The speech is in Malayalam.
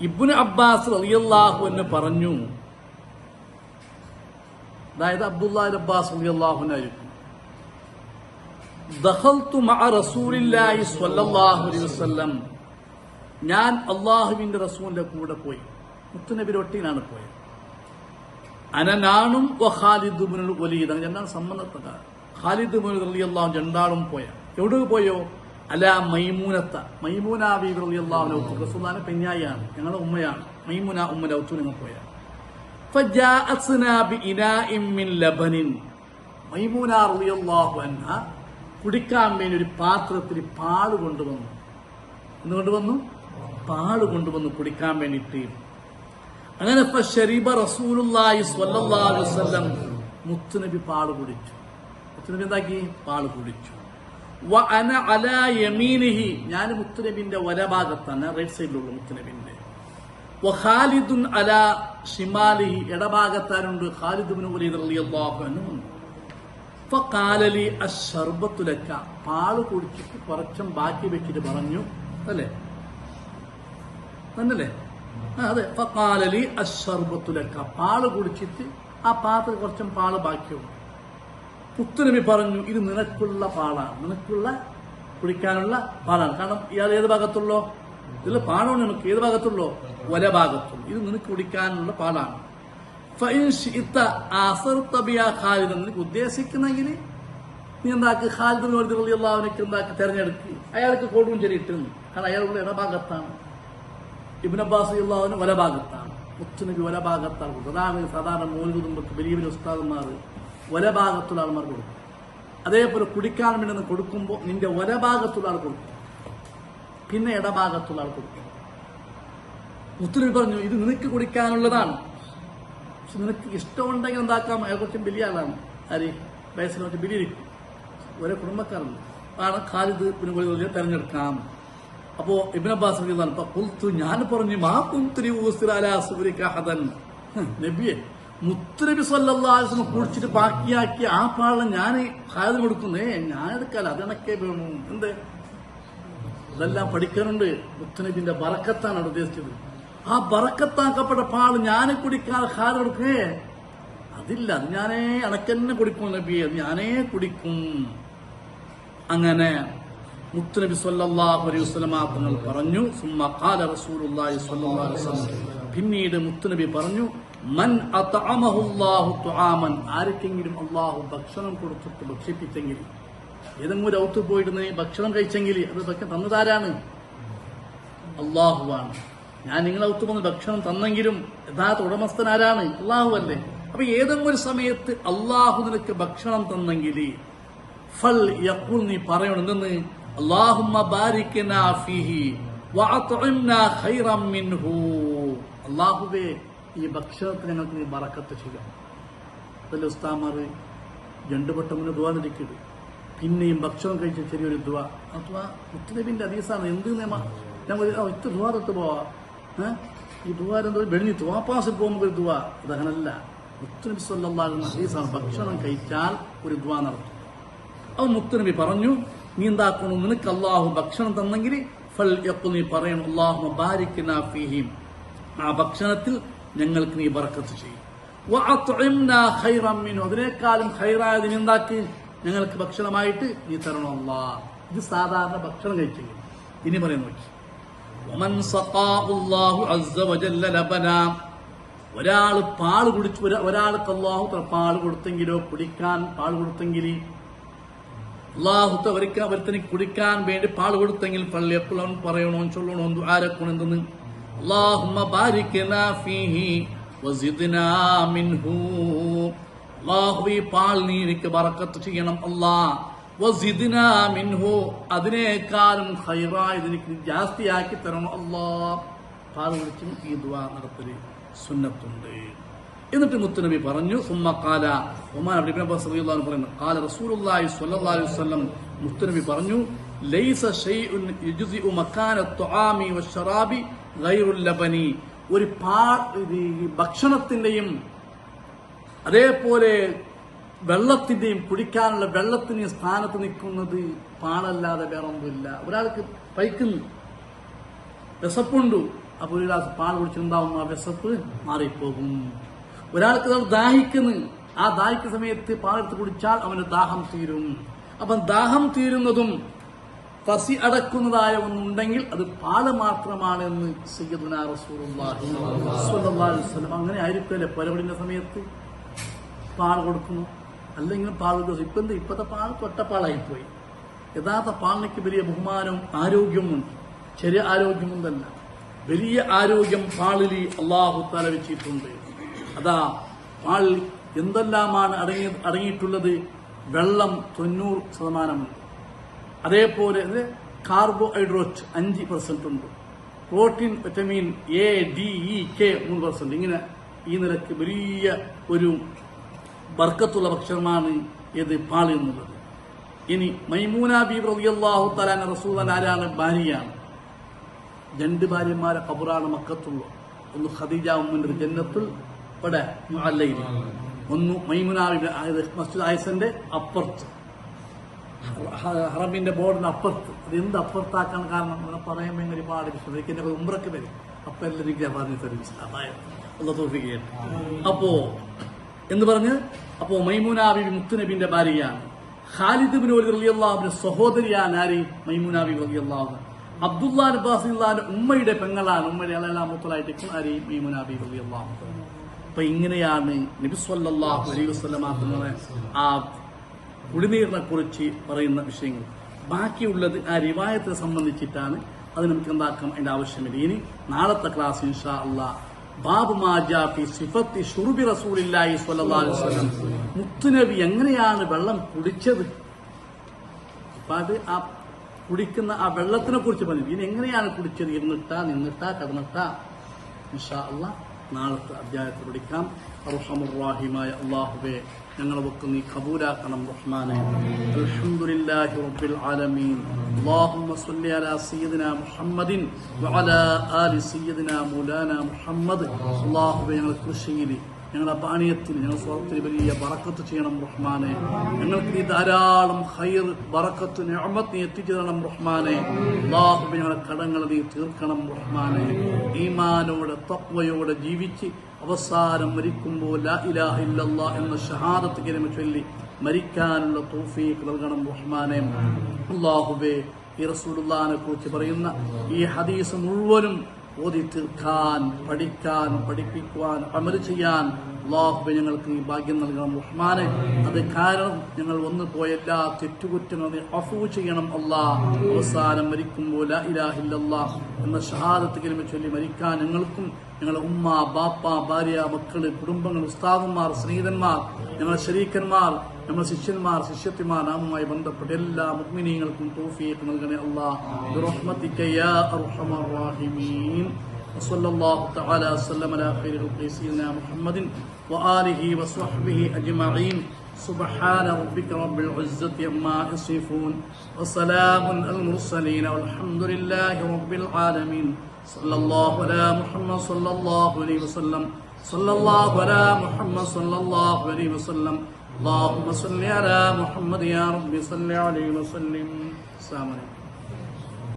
ഇബ്നു അബ്ബാസ് റളിയല്ലാഹു അൻഹു പറഞ്ഞു, അതായത് അബ്ദുല്ലാഹി അബ്ബാസ് റളിയല്ലാഹു അൻഹു ആയിരിക്കും, ദഖൽതു മഅ റസൂലില്ലാഹി സ്വല്ലല്ലാഹു അലൈഹി വസല്ലം, ഞാൻ അല്ലാഹുവിന്റെ റസൂലിന്റെ കൂടെ പോയി, മുത്തുനബിയുടെ ഒട്ടിനാണ് പോയത്. അനനാണും ഖാലിദ് ഇബ്നുൽ വലീദ്, രണ്ടാണ് സമ്മതപ്പെട്ട ഖാലിദ് ഇബ്നുൽ റളിയല്ലാഹു രണ്ടാളും പോയ. എവിടെ പോയോ? അല മൈമൂനത്ത, മൈമൂന ബീവി റളിയല്ലാഹു അൻഹ റസൂലുള്ളാഹിന്റെ പെഞ്ഞായിയാണ്, ഞങ്ങളുടെ ഉമ്മയാണ് മൈമൂന ഉമ്മ ലൗത്തു. നിങ്ങൾ പോയ ഫജാഅത്നാ ബിഇനാഇൻ മിൻ ലബനിൻ, മൈമൂന റളിയല്ലാഹു അൻഹ കുടിക്കാൻ വേണ്ടി ഒരു പാത്രത്തിൽ പാല് കൊണ്ടുവന്നു. എന്തുകൊണ്ടുവന്നു? പാല് കൊണ്ടുവന്നു കുടിക്കാൻ വേണ്ടിയിട്ട്. അങ്ങനെ ഫശരിബ റസൂലുള്ളാഹി സ്വല്ലല്ലാഹു അലൈഹി വസല്ലം, മുത്തുനബി പാല് കുടിച്ചു. മുത്തുനബി എന്താക്കി? പാല് കുടിച്ചു. വഅന അലാ യമീനിഹി, ഞാൻ മുത്തുനബിന്റെ വലഭാഗത്താണ്, റൈറ്റ് സൈഡിലുള്ള മുത്തുനബിന്റെ. വഖാലിദുൻ അലാ ഷിമാലിഹി, ഇടഭാഗത്താനുണ്ട് ഖാലിദ് ഇബ്നു വലീദ് റളിയല്ലാഹു അൻഹു. ഫഖാല ലി അശ്ശർബത്തു ലക, പാല് കുടിച്ചിട്ട് കുറച്ചും ബാക്കി വെച്ചിട്ട് പറഞ്ഞു, അല്ലേ തന്നല്ലേ? അതെ. ഫഖാല ലി അശ്ശർബത്തു ലക, പാല് കുടിച്ചിട്ട് ആ പാത്രത്തിൽ കുറച്ചും പാല് ബാക്കിയുണ്ട്. മുത്തുനബി പറഞ്ഞു, ഇത് നിനക്കുള്ള പാലാണ്, നിനക്കുള്ള കുടിക്കാനുള്ള പാലാണ്. കാരണം ഇയാൾ ഏത് ഭാഗത്തുള്ളോ? ഇതിൽ പാടാണ് നിനക്ക്, ഏത് ഭാഗത്തുള്ളോ? വല ഭാഗത്തുള്ളൂ. ഇത് നിനക്ക് കുടിക്കാനുള്ള പാലാണ്. നിനക്ക് ഉദ്ദേശിക്കുന്നെങ്കിൽ നീ എന്താക്കി? ഖാലിദ് റളിയല്ലാഹു അൻഹു എന്താക്കി? തെരഞ്ഞെടുക്ക്. അയാൾക്ക് കൊടുവും ചെറിയിട്ടുണ്ട്, കാരണം അയാളുടെ ഇടഭാഗത്താണ്. ഇബ്നു അബ്ബാസ് റളിയല്ലാഹു അൻഹു വലഭാഗത്താണ്, മുത്തുനബി വലഭാഗത്താണ്. അതാണ് സാധാരണ മൗലിദുമ്പക്ക് വലിയ വലിയ ഉസ്താദന്മാർ വലഭാഗത്തുള്ള ആൾമാർ കൊടുക്കും. അതേപോലെ കുടിക്കാൻ വേണ്ടി കൊടുക്കുമ്പോൾ നിന്റെ വലഭാഗത്തുള്ള ആൾ കൊടുക്കും, പിന്നെ ഇടഭാഗത്തുള്ള ആൾ കൊടുക്കും. മുത്തുനബി പറഞ്ഞു, ഇത് നിനക്ക് കുടിക്കാനുള്ളതാണ്, പക്ഷെ നിനക്ക് ഇഷ്ടമുണ്ടെങ്കിൽ എന്താക്കാം? അയാൾ കുറച്ചും വലിയ ആളാണ്, ആര് വയസ്സിൽ കുറച്ച് വലിയിരിക്കും, ഒരേ കുടുംബക്കാരുണ്ട്, ആണ് ഖാലിദ് ഇബ്നു വലീദ് തെരഞ്ഞെടുക്കാം. അപ്പോ ഇബ്നു അബ്ബാസ് റളിയല്ലാഹു, ഞാൻ പറഞ്ഞു, മാ കുന്തു ഊസിറ അലാ സുബ്രിക അഹദൻ, നബിയെ മുത്തുനബി സ്വല്ലല്ലാഹു അലൈഹി വസല്ലം കുടിച്ചിട്ട് ബാക്കിയാക്കി ആ പാളം ഞാൻ ഖാലിദിന് കൊടുക്കുന്നേ, ഞാൻ എടുക്കാല, അതെണക്കെ വേണു. എന്ത്? ഇതെല്ലാം പഠിക്കാനുണ്ട്. മുത്തുനബിന്റെ ബറക്കത്താണ് അവിടെ ഉദ്ദേശിച്ചത്. ആ ബറക്കത്താക്കപ്പെട്ട പാല് ഞാൻ കുടിക്കാൻ ഖാലിദ് കൊടുക്കേ, അതില്ല, അത് ഞാനേ അണക്കന്നെ കുടിക്കും നബിയെ, അത് ഞാനേ കുടിക്കും. അങ്ങനെ മുത്തുനബി സ്വല്ലല്ലാഹു അലൈഹി വസല്ലം തങ്ങൾ പറഞ്ഞു, സുമ്മ ഖാല റസൂലുള്ളാഹി സ്വല്ലല്ലാഹു അലൈഹി വസല്ലം, പിന്നീട് മുത്തുനബി പറഞ്ഞു, മൻ അത്അമഹു അല്ലാഹു തുആമൻ, ആർക്കെങ്കിലും അല്ലാഹു ഭക്ഷണം കൊടുത്തിട്ട് ഭക്ഷിപ്പിച്ചെങ്കിൽ, ഏതെങ്കിലും ഒരു ഔത്ത് പോയിട്ട് നീ ഭക്ഷണം കഴിച്ചെങ്കിൽ അത് ഭക്ഷണം തന്നതാരാണ്? അല്ലാഹുവാണ്. ഞാൻ നിങ്ങളെ ഔത്ത് വന്ന് ഭക്ഷണം തന്നെങ്കിലും യഥാർത്ഥ ഉടമസ്ഥൻ ആരാണ്? അല്ലാഹു അല്ലേ? അപ്പൊ ഏതെങ്കിലും ഒരു സമയത്ത് അല്ലാഹു നിനക്ക് ഭക്ഷണം തന്നെങ്കിൽ ഫൽ യഖുൽ, നീ പറയണം എന്തെന്ന്? അല്ലാഹുമ്മ ബാരിക്നാ ഫീഹി വഅത്ഇംനാ ഖൈറൻ മിൻഹു, അല്ലാഹുവേ ഈ ഭക്ഷണത്തിന് ഞങ്ങൾക്ക് നീ ബറക്കത്ത് ചെയ്യണം. അതല്ലേ ഉസ്താമാർ രണ്ടുപട്ടം മുന്നേ ദുആ നിൽക്കരുത്, പിന്നെയും ഭക്ഷണം കഴിച്ച ചെറിയൊരു ദുആ, അഥവാ മുത്തുനബിന്റെ ഹദീസാണ്. എന്ത് നിയമ ഞാൻ ഒറ്റ ദുആ തൊട്ട് പോവാ, ഈ ദുആ എന്തോ വെളിഞ്ഞിട്ട് വാപ്പാസിൽ പോകുമ്പോൾ ഒരു ദുആ, അതങ്ങനല്ല. മുത്തുനബി സ്വല്ലല്ലാഹു അലൈഹി വസല്ലം ഹദീസാണ്, ഭക്ഷണം കഴിച്ചാൽ ഒരു ദുആ നടത്തും. അത് മുത്തുനബി പറഞ്ഞു, നീ എന്താക്കണം? നിനക്ക് അല്ലാഹു ഭക്ഷണം തന്നെങ്കിൽ ഫൽ യഖുൽ, നീ പറയണം, അല്ലാഹുമ്മ ബാരിക്നാ ഫീഹി, ആ ഭക്ഷണത്തിൽ ഞങ്ങൾക്ക് നീ ബറക്കത്ത് ചെയ്യും. വഅത്ഇംനാ ഖൈറൻ മിൻഹു, അതിനേക്കാളും ഖൈറായത് നീ എന്താക്കി ഞങ്ങൾക്ക് ഭക്ഷണമായിട്ട് നീ തരണം അല്ലാഹ്. ഇത് സാധാരണ ഭക്ഷണം കഴിച്ചെങ്കിൽ. ഇനി പറയാൻ നോക്കി, വമൻ സഖാഹുല്ലാഹു അസ്സ വജല്ല ലബനാ, ഒരാൾ പാല് കുടിച്ചു, ഒരാൾക്ക് അല്ലാഹു പാല് കൊടുത്തെങ്കിലോ, കുടിക്കാൻ പാല് കൊടുത്തെങ്കിൽ, അല്ലാഹു ഒരുത്തനിക്ക് കുടിക്കാൻ വേണ്ടി പാല് കൊടുത്തെങ്കിൽ പള്ളിയപ്പോൾ അവൻ പറയണോ, ചൊല്ലണോ, ആരക്കണം എന്തെന്ന്? അല്ലാഹുമ്മ ബാരിക്നാ ഫീഹി വസിദ്നാ മിൻഹു, അല്ലാഹുവേ പാൽ നീ എനിക്ക് ബറക്കത്ത് ചെയ്യണം അല്ലാഹ്, വസിദ്നാ മിൻഹു, അതിനേക്കാളും ഖൈറായത് എനിക്ക് ജാസ്തിയാക്കി തരണം അല്ലാഹ്. പാൽ കുടിച്ചും ഈ ദുആ നടത്തല് സുന്നത്തുണ്ട്. എന്നിട്ട് മുത്തുനബി പറഞ്ഞു, സുമ്മ ഖാല, ഉമർ ഇബ്നു അബ്ബാസ് റളിയല്ലാഹു അൻഹു പറയുന്നു, ഖാല റസൂലുള്ളാഹി സ്വല്ലല്ലാഹു അലൈഹി വസല്ലം, മുത്തുനബി പറഞ്ഞു, ലൈസ ഷൈഉൻ യുജ്സിഉ മകാന അത്ആമി വശറാബി ഗൈറുൽ ലബനി, ഒരു ഭക്ഷണത്തിന്റെയും അതേപോലെ വെള്ളത്തിന്റെയും കുടിക്കാനുള്ള വെള്ളത്തിന്റെയും സ്ഥാനത്ത് നിൽക്കുന്നത് പാലല്ലാതെ വേറെ ഒന്നുമില്ല. ഒരാൾക്ക് പൈക്കുന്നു, വിശപ്പുണ്ടു, അപ്പോൾ ഒരു ഗ്ലാസ് പാൽ കുടിച്ചിട്ടുണ്ടാവും, ആ വിശപ്പ് മാറിപ്പോകും. ഒരാൾക്ക് നമ്മൾ ദാഹിക്കുന്നു, ആ ദാഹിക്കുന്ന സമയത്ത് പാലെടുത്ത് കുടിച്ചാൽ അവന് ദാഹം തീരും. അപ്പം ദാഹം തീരുന്നതും പസി അടക്കുന്നതായ ഒന്നുണ്ടെങ്കിൽ അത് പാല് മാത്രമാണ് എന്ന് സയ്യിദുനാ റസൂലുള്ളാഹി സ്വല്ലല്ലാഹു അലൈഹി വസല്ലം. അങ്ങനെ ആയിരിക്കുമല്ലേ പരപടിന്റെ സമയത്ത് പാൽ കൊടുക്കുന്നു, അല്ലെങ്കിൽ പാൽ കൊടുക്കും. ഇപ്പത്തെ പാൽ തൊട്ടപ്പാളായിപ്പോയി. യഥാർത്ഥ പാലിനൊക്കെ വലിയ ബഹുമാനവും ആരോഗ്യമുണ്ട്. ചെറിയ ആരോഗ്യമൊന്നല്ല, വലിയ ആരോഗ്യം പാലിൽ അല്ലാഹു തആല വെച്ചിട്ടുണ്ട്. അതാ പാലിൽ എന്തെല്ലാമാണ് അടങ്ങിയിട്ടുള്ളത്? വെള്ളം 90%, അതേപോലെ കാർബോഹൈഡ്രേറ്റ് 5% ഉണ്ട്, protein, vitamin A, D, E, K 3%. ഇങ്ങനെ ഈ നിലക്ക് വലിയ ഒരു ബർക്കത്തുള്ള ഭക്ഷണമാണ് ഇത് പാൽ എന്നുള്ളത്. ഇനി മൈമൂന ബീബി റളിയല്ലാഹു തആല അൻഹ റസൂലുള്ളാഹിന്റെ ആരാണ്? ഭാര്യയാണ്. 2 ഭാര്യമാരെ ഖബറാണ് മക്കത്തുള്ളത്. ഒന്ന് ഖദീജ ഉമ്മുൽ ജന്നത്തുൽ ഇവിടെ മുഅല്ലയിൽ, ഒന്ന് മൈമൂന ബീബി മസ്ജിദ് ആയിഷന്റെ അപ്പുറത്ത്, ഹറമിന്റെ ബോർഡിന് അപ്പുറത്ത്. അത് എന്ത് അപ്പുറത്താക്കാൻ കാരണം അങ്ങനെ പറയുമ്പോൾ ഒരുപാട് വിശ്വസിക്കുന്ന ഉംറക്ക് വരും. അപ്പൊ എല്ലാവരും പറഞ്ഞു തരും തോഫിക്കുകയാണ്. അപ്പോ എന്ന് പറഞ്ഞ് അപ്പോ മൈമൂന ബീബി മുത്തുനബിന്റെ ഭാര്യയാണ്. ഖാലിദ് ഇബ്നു വലീദ് റളിയല്ലാഹു അൻഹു സഹോദരിയാണ്. ആര്? മൈമൂന ബീബി റളിയല്ലാഹു അൻഹ. അബ്ദുല്ലാ അബ്ബാസ് റളിയല്ലാഹു ഉമ്മയുടെ പെങ്ങളാണ്. ഉമ്മയുടെ അലലാമത്തലായിട്ട് ആര്? മൈമൂന ബീബി റളിയല്ലാഹു അൻഹ. അപ്പൊ ഇങ്ങനെയാണ് നബി സല്ലല്ലാഹു അലൈഹി വസല്ലം ആ കുടിനീരിനെ കുറിച്ച് പറയുന്ന വിഷയങ്ങൾ. ബാക്കിയുള്ളത് ആ റിവായത്തെ സംബന്ധിച്ചിട്ടാണ്. അത് നമുക്ക് എന്താക്കാം, അതിന്റെ ആവശ്യമില്ല. ഇനി നാളത്തെ ക്ലാസ് ഇൻഷാ അല്ലാഹ് ബാബു മാ ജാ ഫി സിഫത്തി ശുർബി റസൂലില്ലാഹി സ്വല്ലല്ലാഹു അലൈഹി വസല്ലം, മുത്തുനബി എങ്ങനെയാണ് വെള്ളം കുടിച്ചത്. അപ്പൊ അത് ആ കുടിക്കുന്ന ആ വെള്ളത്തിനെ കുറിച്ച് പറഞ്ഞു. ഇനി എങ്ങനെയാണ് കുടിച്ചത്? ഇരുന്നിട്ടാ, നിന്നിട്ടാ, കിടന്നിട്ടാ? ഇൻഷാ അല്ലാഹ് നാളത്തെ അധ്യായത്തിൽ പഠിക്കാം. അർഹമുർ-റഹീമായ അല്ലാഹുവേ, ഞങ്ങളൊക്കെ നീ കബൂലാക്കണം റഹ്മാനെ. അൽഹംദുലില്ലാഹി റബ്ബിൽ ആലമീൻ. അല്ലാഹുമ്മ സ്വല്ലി അലാ സയ്യിദിനാ മുഹമ്മദിൻ വഅലാ ആലി സയ്യിദിനാ മൗലാനാ മുഹമ്മദ്. അല്ലാഹുവേ, ഞങ്ങൾ കൃഷിയിൽ, ഞങ്ങളുടെ പാനീയത്തിൽ, ഞങ്ങളുടെ സ്വർഗത്തിൽ വലിയ ബറക്കത്ത് ചെയ്യണം റഹ്മാനെ. ഞങ്ങൾക്ക് നീ ധാരാളം ഖൈർ, ബറക്കത്ത്, നിഅമത്ത് നീ എത്തിച്ചു തരണം റഹ്മാനെ. അല്ലാഹുവേ, ഞങ്ങളുടെ കടങ്ങൾ നീ തീർക്കണം റഹ്മാനെ. ഈമാനോടെ തഖ്വയോടെ ജീവിച്ച് അവസാനം മരിക്കുമ്പോൾ ലാ ഇലാഹ ഇല്ലല്ലാഹ് എന്ന ഷഹാദത്ത് കലിമ ചൊല്ലി മരിക്കാനുള്ള തൗഫീഖ് നൽകണം റഹ്മാനെ. അല്ലാഹുവേ, ഈ റസൂലുള്ളാഹിനെ കുറിച്ച് പറയുന്ന ഈ ഹദീസ് മുഴുവനും ഓതി തീർക്കാൻ, പഠിക്കാൻ, പഠിപ്പിക്കുവാൻ, അമൽ ചെയ്യാൻ അല്ലാഹുവേ ഞങ്ങൾക്ക് ഈ ഭാഗ്യം നൽകണം റഹ്മാനെ. അത് കാരണം ഞങ്ങൾ വന്നു പോയ എല്ലാ തെറ്റുകുറ്റങ്ങളും അഫൂ ചെയ്യണം അല്ലാഹ്. അവസാനം മരിക്കുമ്പോൾ ലാ ഇലാഹ ഇല്ലല്ലാഹ് എന്ന ഷഹാദത്ത് കലിമ ചൊല്ലി മരിക്കാൻ ഞങ്ങൾക്കും, ഞങ്ങളുടെ ഉമ്മ, ബാപ്പ, ഭാര്യ, മക്കള്, കുടുംബങ്ങൾ, ഉസ്താദന്മാർ, സ്നേഹിതന്മാർ, ഞങ്ങളുടെ ശരീക്കന്മാർ, നമ്മുടെ ശിഷ്യന്മാർ, ശിഷ്യത്തിമാർ, നാമുമായി ബന്ധപ്പെട്ട എല്ലാ മുഅ്മിനീങ്ങൾക്കും തൗഫീഖ് നൽകണേ അല്ലാഹ്. ബിറഹ്മതിക യാ അർഹമർ റഹീമീൻ. വസല്ലല്ലാഹു തആല വസല്ലമ അലാ ഖൈരി ഖൽഖി സയ്യിദിനാ മുഹമ്മദിൻ വആലിഹി വസ്വഹ്ബിഹി അജ്മഈൻ. സുബ്ഹാന റബ്ബിക റബ്ബിൽ ഇസ്സത്തി അമ്മാ യസിഫൂൻ വസലാമുൻ അലൽ മുർസലീൻ വൽഹംദുലില്ലാഹി റബ്ബിൽ ആലമീൻ. സല്ലല്ലാഹു അലാ മുഹമ്മദ് സല്ലല്ലാഹു അലൈഹി വസല്ലം. സല്ലല്ലാഹു അലാ മുഹമ്മദ് സല്ലല്ലാഹു അലൈഹി വസല്ലം. اللهم صل على محمد يا رب صل عليه وسلم. السلام عليكم.